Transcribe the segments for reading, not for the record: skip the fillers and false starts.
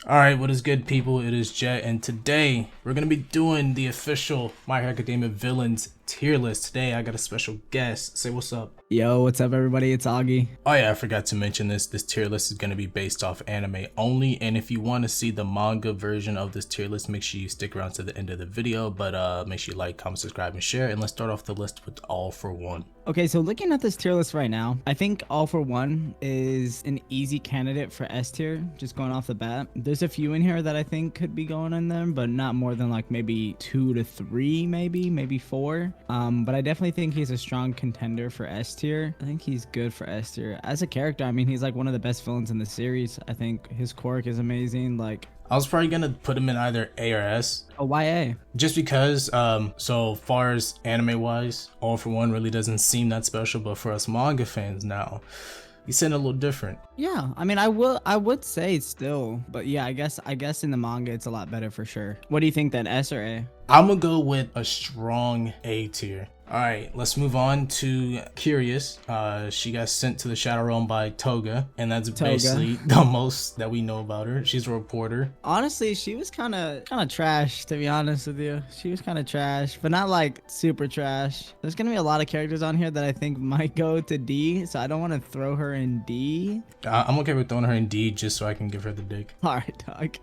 Alright, what is good, people? It is Jet, and today we're going to be doing the official My Hero Academia villains tier list. Today I got a special guest. Say what's up. Yo, what's up everybody? It's Augie. Oh yeah, I forgot to mention this. This tier list is going to be based off anime only, and if you want to see the manga version of this tier list, make sure you stick around to the end of the video, but make sure you like, comment, subscribe, and share, and let's start off the list with All for One. Okay, so looking at this tier list right now, I think All for One is an easy candidate for S tier, just going off the bat. There's a few in here that I think could be going in there, but not more than like maybe 2 to 3, maybe 4. But I definitely think he's a strong contender for S tier. I think he's good for S tier. As a character, I mean, he's like one of the best villains in the series. I think his quirk is amazing. Like, I was probably gonna put him in either A or S. oh, why A? Just because, so far as anime wise, All for One really doesn't seem that special, but for us manga fans now, he's saying a little different. Yeah, I mean, I would say still, but yeah, I guess in the manga it's a lot better for sure. What do you think then, S or A? I'm gonna go with a strong A tier. Alright, let's move on to Curious. She got sent to the Shadow Realm by Toga, and that's basically the most that we know about her. She's a reporter. Honestly, she was kind of trash, to be honest with you. She was kind of trash, but not like super trash. There's gonna be a lot of characters on here that I think might go to D, so I don't want to throw her in D. I'm okay with throwing her in D just so I can give her the dick. All right,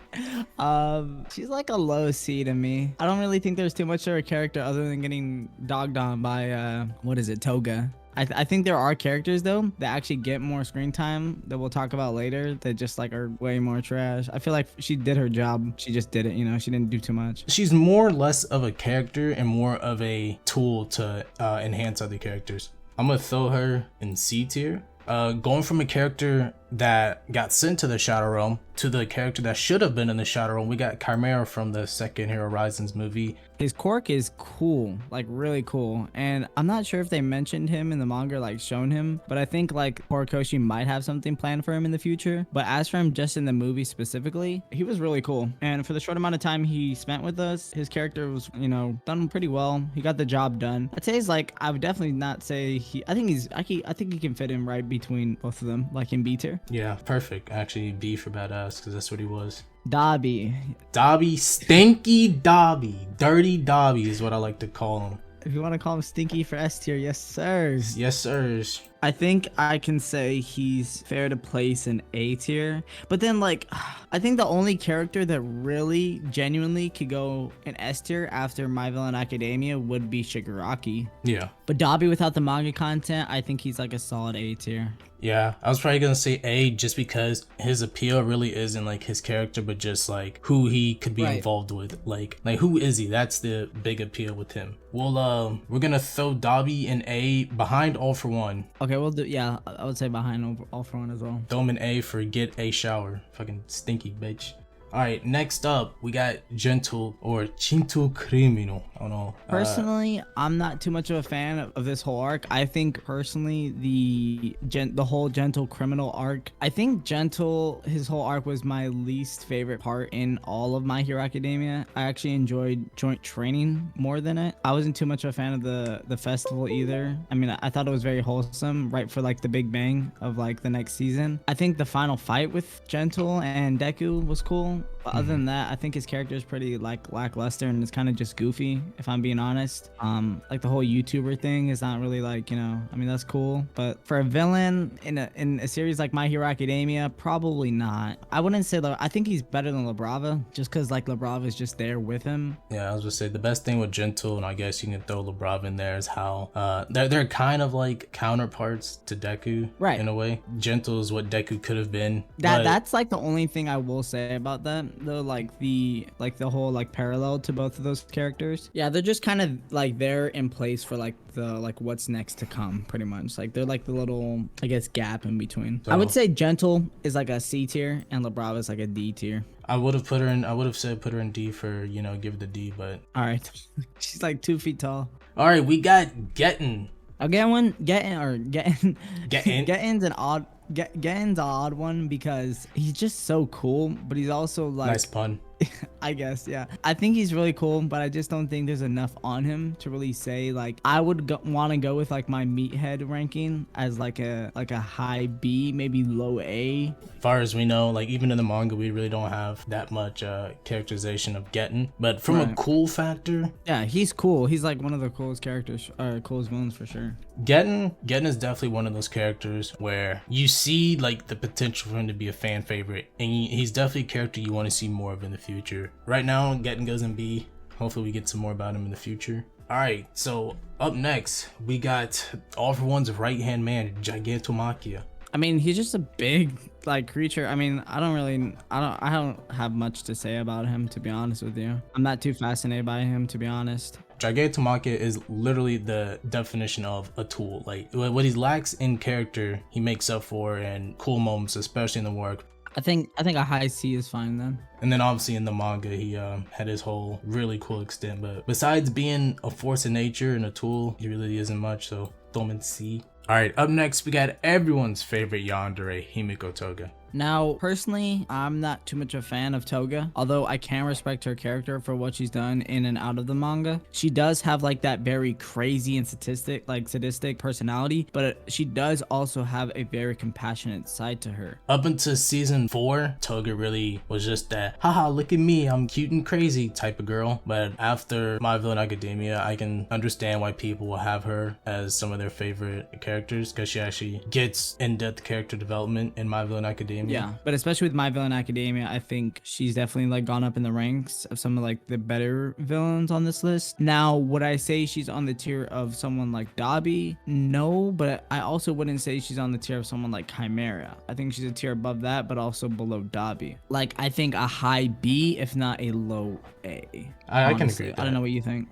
dog. She's like a low C to me. I don't really think there's too much to her character other than getting dogged on by what is it, Toga. I think there are characters though that actually get more screen time that we'll talk about later that just like are way more trash. I feel like she did her job. She just did it, you know, she didn't do too much. She's more or less of a character and more of a tool to enhance other characters. I'm gonna throw her in C tier. Going from a character that got sent to the Shadow Realm to the character that should have been in the Shadow Realm, we got Chimera from the second Hero Horizons movie. His quirk is cool, like really cool, and I'm not sure if they mentioned him in the manga, like shown him, but I think like Horikoshi might have something planned for him in the future. But as for him just in the movie specifically, he was really cool, and for the short amount of time he spent with us, his character was, you know, done pretty well. He got the job done. I'd say he's like, I would definitely not say he, I think he can fit in right between both of them, like in B tier. Yeah, perfect. Actually, B for badass, because that's what he was. Dobby. Dobby, stinky Dobby, dirty Dobby is what I like to call him. If you want to call him stinky for S tier, yes sirs. Yes sirs. I think I can say he's fair to place in A tier, but then like I think the only character that really genuinely could go in S tier after My Hero Academia would be Shigaraki. Yeah. But Dobby without the manga content, I think he's like a solid A tier. Yeah, I was probably gonna say A just because his appeal really isn't like his character, but just like who he could be involved with. Like who is he? That's the big appeal with him. Well, we're gonna throw Dobby in A behind All for One. Okay, we'll do, yeah, I would say behind All for One as well. Throw him in A for get a shower. Fucking stinky bitch. Alright, next up, we got Gentle or Chinto Criminal. I don't know. Personally, I'm not too much of a fan of this whole arc. I think personally the whole Gentle Criminal arc, I think Gentle, his whole arc was my least favorite part in all of My Hero Academia. I actually enjoyed joint training more than it. I wasn't too much of a fan of the festival either. I mean, I thought it was very wholesome right for like the big bang of like the next season. I think the final fight with Gentle and Deku was cool. But other than that, I think his character is pretty like lackluster and it's kind of just goofy, if I'm being honest. Like the whole YouTuber thing is not really like, you know, I mean, that's cool, but for a villain in a series like My Hero Academia, probably not. I wouldn't say that. I think he's better than Labrava just because like Labrava is just there with him. Yeah, I was gonna say the best thing with Gentle, and I guess you can throw Labrava in there, is how they're kind of like counterparts to Deku, right? In a way, Gentle is what Deku could have been. That's like the only thing I will say about that though, like the whole like parallel to both of those characters. Yeah, they're just kind of like they're in place for like the like what's next to come, pretty much. Like they're like the little, I guess, gap in between. So I would say Gentle is like a C tier and Labrava is like a D tier. I would have put her in. I would have said put her in D for, you know, give it the D, but all right. She's like 2 feet tall. All right, we got Gettin. Gettin's an odd. Gettin's an odd one because he's just so cool, but he's also like, nice pun. I guess, yeah. I think he's really cool, but I just don't think there's enough on him to really say like I would want to go with like my meathead ranking as like a high B, maybe low A. As far as we know, like even in the manga, we really don't have that much characterization of Getten. But from a cool factor, yeah, he's cool. He's like one of the coolest characters, coolest villains for sure. Getten is definitely one of those characters where you see like the potential for him to be a fan favorite, and he's definitely a character you want to see more of in the future. Right now, Getten goes in B. Hopefully, we get some more about him in the future. All right, so up next, we got All for One's right-hand man, Gigantomachia. I mean, he's just a big like creature. I mean, I don't have much to say about him, to be honest with you. I'm not too fascinated by him, to be honest. Gigantomachia is literally the definition of a tool. Like what he lacks in character, he makes up for in cool moments, especially in the work. I think a high C is fine then. And then obviously in the manga, he had his whole really cool extent. But besides being a force of nature and a tool, he really isn't much. So throw him in C. All right, up next, we got everyone's favorite yandere, Himiko Toga. Now, personally, I'm not too much a fan of Toga, although I can respect her character for what she's done in and out of the manga. She does have like that very crazy and sadistic personality, but she does also have a very compassionate side to her. Up until season 4, Toga really was just that, haha, look at me, I'm cute and crazy type of girl. But after My Hero Academia, I can understand why people will have her as some of their favorite characters, because she actually gets in-depth character development in My Hero Academia. Yeah, but especially with My Hero Academia, I think she's definitely like gone up in the ranks of some of like the better villains on this list. Now, would I say she's on the tier of someone like Dabi? No, but I also wouldn't say she's on the tier of someone like Chimera. I think she's a tier above that, but also below Dabi. Like, I think a high B, if not a low A. I can agree with that. I don't know what you think.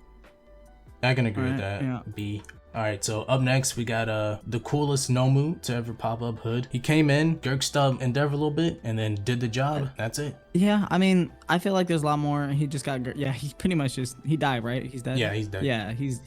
I can agree with that. Yeah. B. Alright, so up next we got the coolest Nomu to ever pop up, Hood. He came in, gurked up Endeavor a little bit, and then did the job. That's it. Yeah, I mean, I feel like there's a lot more. He just got, yeah, he pretty much just, he died, right? He's dead? Yeah, he's dead. Yeah, he's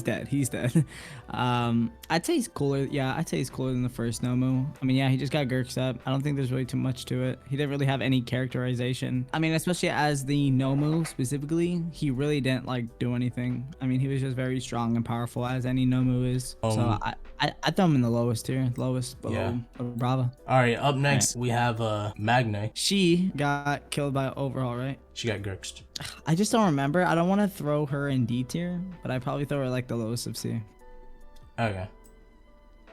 dead. He's dead. I'd say he's cooler. Yeah, I'd say he's cooler than the first Nomu. I mean, yeah, he just got gurked up. I don't think there's really too much to it. He didn't really have any characterization. I mean, especially as the Nomu specifically, he really didn't like do anything. I mean, he was just very strong and powerful as any Nomu is. So I throw him in the lowest tier, lowest below Brava. All right, up next we have Magne. She got killed by Overhaul, right? She got gurked. I just don't remember. I don't want to throw her in D tier, but I probably throw her like the lowest of C. Okay.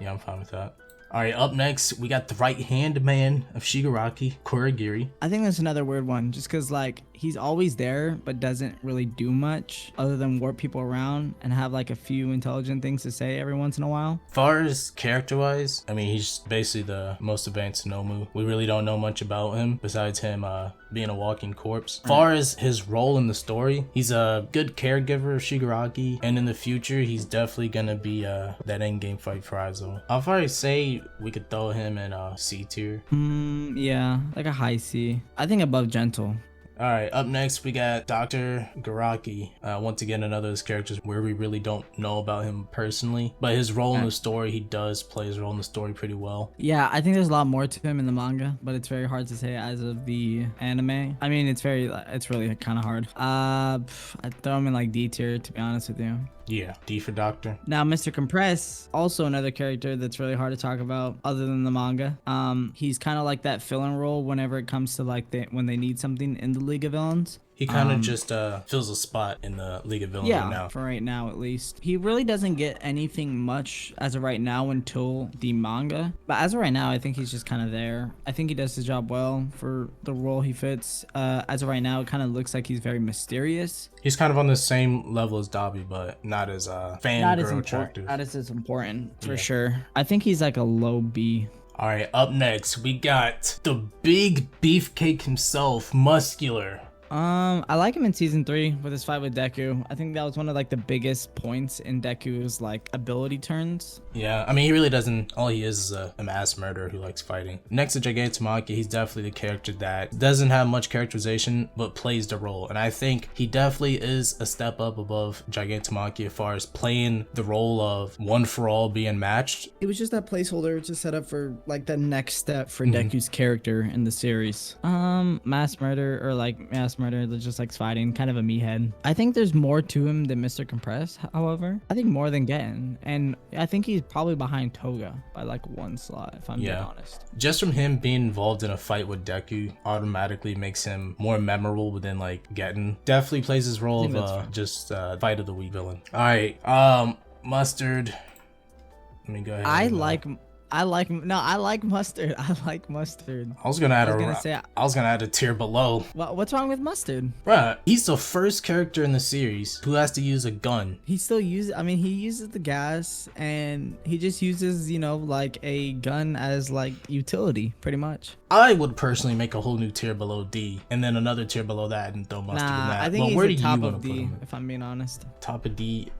Yeah, I'm fine with that. All right, up next, we got the right-hand man of Shigaraki, Korogiri. I think that's another weird one, just because, like, he's always there, but doesn't really do much other than warp people around and have, like, a few intelligent things to say every once in a while. As far as character-wise, I mean, he's basically the most advanced Nomu. We really don't know much about him, besides him being a walking corpse. As far as his role in the story, he's a good caregiver of Shigaraki, and in the future, he's definitely gonna be that endgame fight for Aizo. I'll probably say we could throw him in C tier. Yeah, like a high C. I think above Gentle. All right, up next we got Dr. Garaki. Once again, another of those characters where we really don't know about him personally, but his role in the story, he does play his role in the story pretty well. Yeah, I think there's a lot more to him in the manga, but it's very hard to say as of the anime. I mean, it's really kind of hard. I'd throw him in like D tier, to be honest with you. Yeah, D for Doctor. Now, Mr. Compress, also another character that's really hard to talk about other than the manga. He's kind of like that fill-in role whenever it comes to like when they need something in the League of Villains. He kind of just fills a spot in the League of Villains right now. For right now at least. He really doesn't get anything much as of right now until the manga. But as of right now, I think he's just kind of there. I think he does his job well for the role he fits. As of right now, it kind of looks like he's very mysterious. He's kind of on the same level as Dabi, but not as fangirl attractive. Not as important, for sure. I think he's like a low B. All right, up next, we got the big beefcake himself, Muscular. I like him in season 3 with his fight with Deku. I think that was one of like the biggest points in Deku's like ability turns. Yeah, I mean, he really doesn't, all he is a mass murderer who likes fighting. Next to Gigantomachia, he's definitely the character that doesn't have much characterization, but plays the role. And I think he definitely is a step up above Gigantomachia as far as playing the role of one for all being matched. It was just that placeholder to set up for like the next step for Deku's character in the series. Mass murder or like mass murder that just likes fighting, kind of a meathead. I think there's more to him than Mr. Compress, however. I think more than Getten. And I think he's probably behind Toga by like one slot, if I'm being honest. Just from him being involved in a fight with Deku automatically makes him more memorable than like Getten. Definitely plays his role of just fight of the week villain. All right, Mustard. Let me go ahead. I like Mustard. I like Mustard. I was gonna add a tier below. What's wrong with Mustard? Bruh, he's the first character in the series who has to use a gun. He still uses, I mean, he uses the gas and he just uses, you know, like a gun as like utility, pretty much. I would personally make a whole new tier below D and then another tier below that and throw Mustard in that. I think but he's the top of D, if I'm being honest. Top of D.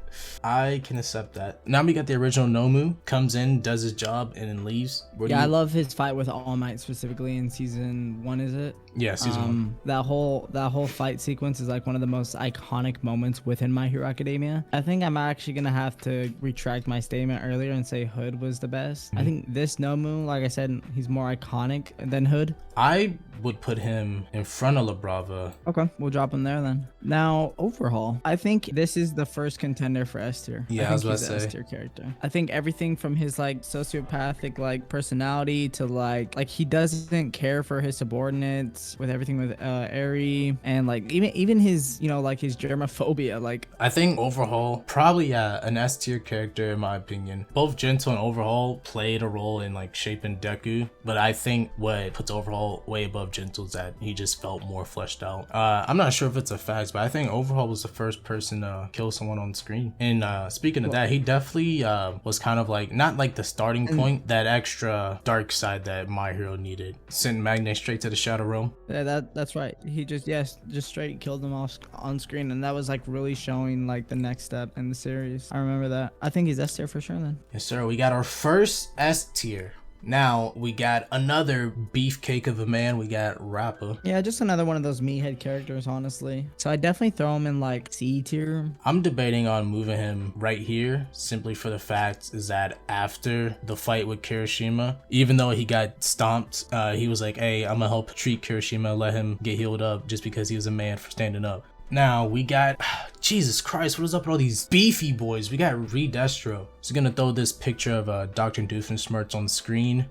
I can accept that. Now we got the original Nomu, comes in, does his job, and then leaves. I love his fight with All Might specifically in season 1, is it? Yeah, season 1. That whole fight sequence is like one of the most iconic moments within My Hero Academia. I think I'm actually gonna have to retract my statement earlier and say Hood was the best. I think this Nomu, like I said, he's more iconic than Hood. I would put him in front of La Brava. Okay, we'll drop him there then. Now, Overhaul. I think this is the first contender for S tier. Yeah, I was about to say. S tier character. I think everything from his like sociopathic like personality to like he doesn't care for his subordinates, with everything with Eri, and like even his, you know, like his germophobia. Like I think Overhaul probably an S tier character in my opinion. Both Gentle and Overhaul played a role in like shaping Deku, but I think what puts Overhaul way above Gentle is that he just felt more fleshed out. I'm not sure if it's a fact, but I think Overhaul was the first person to kill someone on screen. And speaking of that, he definitely was kind of like not like the starting point, that extra dark side that My Hero needed. Sent Magne straight to the Shadow Realm. Yeah, that's right. He just straight killed them off on screen, and that was like really showing like the next step in the series. I remember that. I think he's S tier for sure then. Yes, sir. We got our first S tier. Now we got another beefcake of a man. We got Rappa. Yeah, just another one of those meathead characters, honestly. So I definitely throw him in like C tier. I'm debating on moving him right here, simply for the fact is that after the fight with Kirishima, even though he got stomped, he was like, hey, I'm gonna help treat Kirishima, let him get healed up just because he was a man for standing up. Now we got, Jesus Christ, what is up with all these beefy boys? We got Reed Destro. He's gonna throw this picture of Dr. Doofenshmirtz on the screen.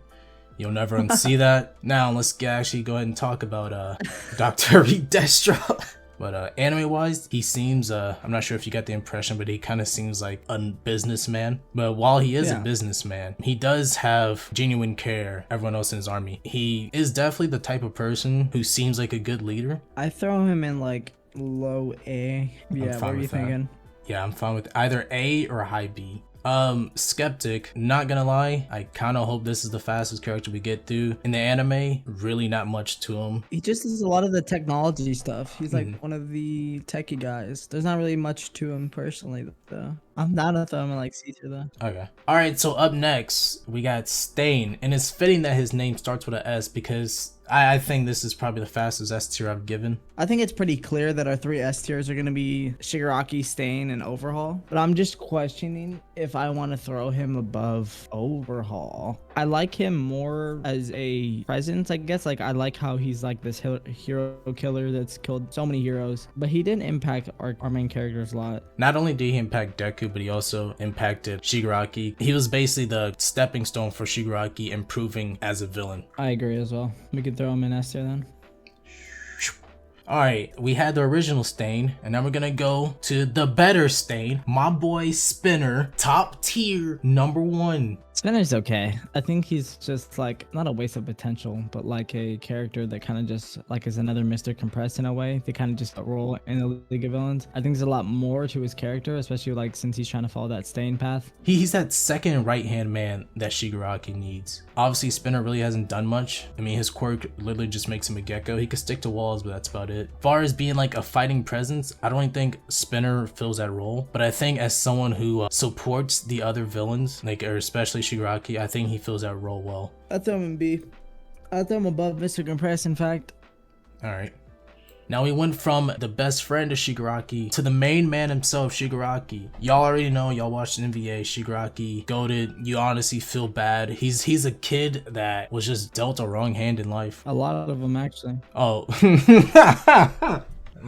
You'll never unsee that. Now let's actually go ahead and talk about Dr. Reed Destro. But anime wise, he seems, I'm not sure if you got the impression, but he kind of seems like a businessman. But while he is a businessman, he does have genuine care everyone else in his army. He is definitely the type of person who seems like a good leader. I throw him in like low A. Yeah, what are you thinking? Yeah, I'm fine with either A or high B. Skeptic, not gonna lie, I kind of hope this is the fastest character we get through. In the anime, really not much to him. He just does a lot of the technology stuff. He's like one of the techie guys. There's not really much to him personally though. I'm not gonna throw him in like C tier though. Okay. Alright, so up next, we got Stain. And it's fitting that his name starts with a S because I think this is probably the fastest S tier I've given. I think it's pretty clear that our 3 S tiers are going to be Shigaraki, Stain, and Overhaul. But I'm just questioning if I want to throw him above Overhaul. I like him more as a presence, I guess. Like, I like how he's like this hero killer that's killed so many heroes. But he didn't impact our main characters a lot. Not only did he impact Deku, but he also impacted Shigaraki. He was basically the stepping stone for Shigaraki improving as a villain. I agree as well. We could throw him in S tier then. Alright, we had the original Stain, and now we're gonna go to the better Stain. My boy Spinner, top tier, number 1. Spinner's okay. I think he's just like not a waste of potential, but like a character that kind of just like is another Mr. Compressed in a way. They kind of just roll in the League of Villains. I think there's a lot more to his character, especially like since he's trying to follow that Stain path. He's that second right-hand man that Shigaraki needs. Obviously, Spinner really hasn't done much. I mean, his quirk literally just makes him a gecko. He could stick to walls, but that's about it. As far as being like a fighting presence, I don't even think Spinner fills that role. But I think as someone who supports the other villains, like or especially Shigaraki, I think he fills that role well. I throw him in B. I throw him above Mr. Compress, in fact. Alright. Now we went from the best friend of Shigaraki to the main man himself, Shigaraki. Y'all already know, y'all watched NBA, Shigaraki, goated. You honestly feel bad. He's a kid that was just dealt a wrong hand in life. A lot of them, actually. Oh.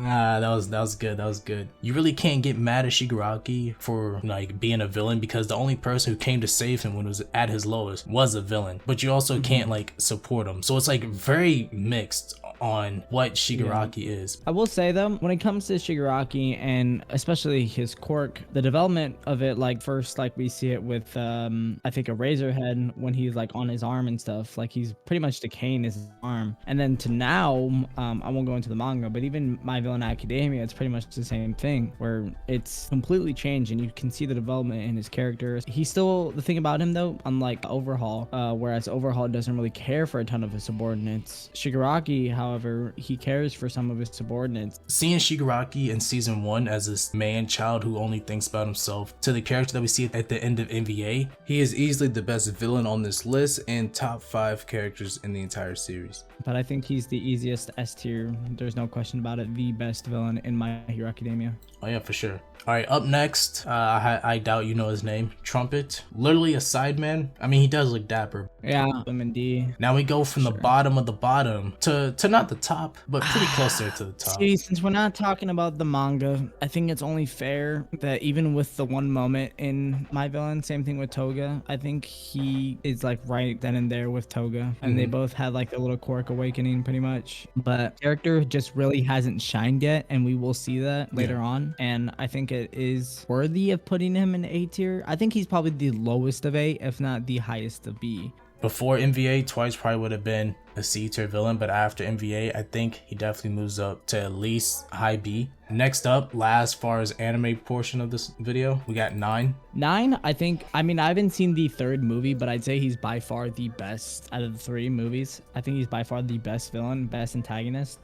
That was good. That was good. You really can't get mad at Shigaraki for like being a villain, because the only person who came to save him when he was at his lowest was a villain. But you also can't like support him. So it's like very mixed on what Shigaraki is. I will say though, when it comes to Shigaraki and especially his quirk, the development of it, like first, like we see it with I think a Razorhead when he's like on his arm and stuff, like he's pretty much decaying his arm, and then to now, I won't go into the manga, but even My Hero Academia, it's pretty much the same thing where it's completely changed and you can see the development in his character. He's still, the thing about him though, unlike Overhaul, whereas Overhaul doesn't really care for a ton of his subordinates, Shigaraki, however, he cares for some of his subordinates. Seeing Shigaraki in season 1 as this man-child who only thinks about himself, to the character that we see at the end of MVA, he is easily the best villain on this list and top 5 characters in the entire series. But I think he's the easiest S tier. There's no question about it. The best villain in My Hero Academia. Oh yeah, for sure. All right, up next, I doubt you know his name. Trumpet, literally a sideman. I mean, he does look dapper. Yeah, Women D. Now we go from the bottom of the bottom to not the top, but pretty close there to the top. See, since we're not talking about the manga, I think it's only fair that even with the one moment in My Villain, same thing with Toga, I think he is like right then and there with Toga, and they both had like a little quirk awakening pretty much. But character just really hasn't shined yet, and we will see that later on. And I think it is worthy of putting him in A tier. I think he's probably the lowest of A, if not the highest of B. Before MVA, Twice probably would have been a C tier villain, but after MVA, I think he definitely moves up to at least high B. Next up, last far as anime portion of this video, we got 9. 9, I think, I mean, I haven't seen the third movie, but I'd say he's by far the best out of the 3 movies. I think he's by far the best villain, best antagonist.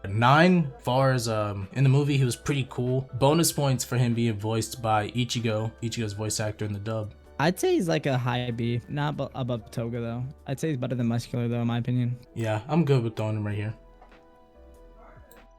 9, far as in the movie, he was pretty cool. Bonus points for him being voiced by Ichigo's voice actor in the dub. I'd say he's like a high B, not above Toga though. I'd say he's better than Muscular though, in my opinion. Yeah, I'm good with throwing him right here.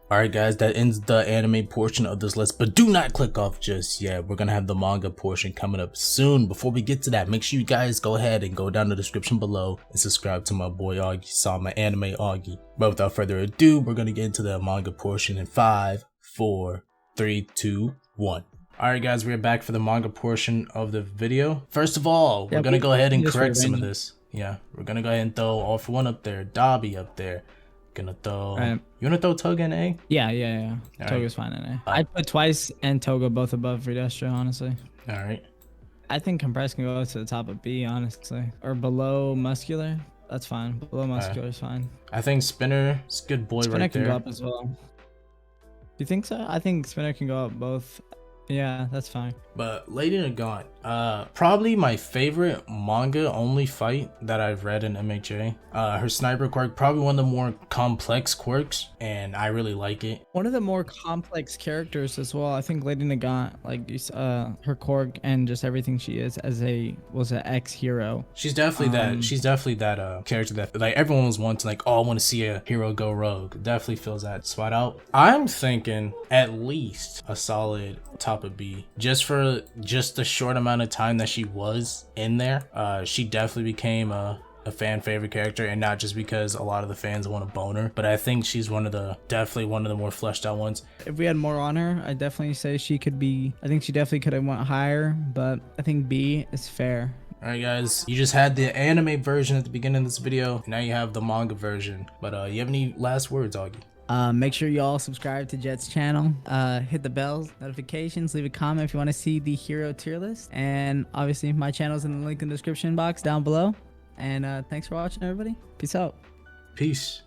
Alright guys, that ends the anime portion of this list, but do not click off just yet. We're gonna have the manga portion coming up soon. Before we get to that, make sure you guys go ahead and go down the description below and subscribe to my boy Augie, Sama Anime Augie. But without further ado, we're gonna get into the manga portion in 5, 4, 3, 2, 1. Alright guys, we're back for the manga portion of the video. First of all, we're gonna go ahead and correct some of this. Yeah, we're gonna go ahead and throw All For One up there, Dobby up there. Gonna throw you wanna throw Toga in A? Yeah. Toga's fine in A. I'd put Twice and Toga both above Redestra, honestly. Alright. I think Compressed can go to the top of B, honestly. Or below Muscular. That's fine. Below Muscular is fine. I think Spinner is a good boy Spinner right there. Spinner can go up as well. Do you think so? I think Spinner can go up both. Yeah, that's fine. But Lady Nagant, probably my favorite manga only fight that I've read in MHA. Her sniper quirk, probably one of the more complex quirks, and I really like it. One of the more complex characters as well. I think Lady Nagant, like her quirk and just everything she is as an ex-hero. She's definitely that. She's definitely that character that like everyone was wanting, like, oh, I want to see a hero go rogue. Definitely fills that spot out. I'm thinking at least a solid top of B, just for the short amount of time that she was in there. She definitely became a fan favorite character, and not just because a lot of the fans want to bone her, but I think she's definitely one of the more fleshed out ones. If we had more on her, I'd definitely say she could be, I think she definitely could have went higher, but I think B is fair. Alright guys, you just had the anime version at the beginning of this video, now you have the manga version, but you have any last words, Augie? Make sure you all subscribe to Jet's channel, hit the bells, notifications, leave a comment if you want to see the hero tier list, and obviously my channel's in the link in the description box down below. And thanks for watching, everybody. Peace out. Peace.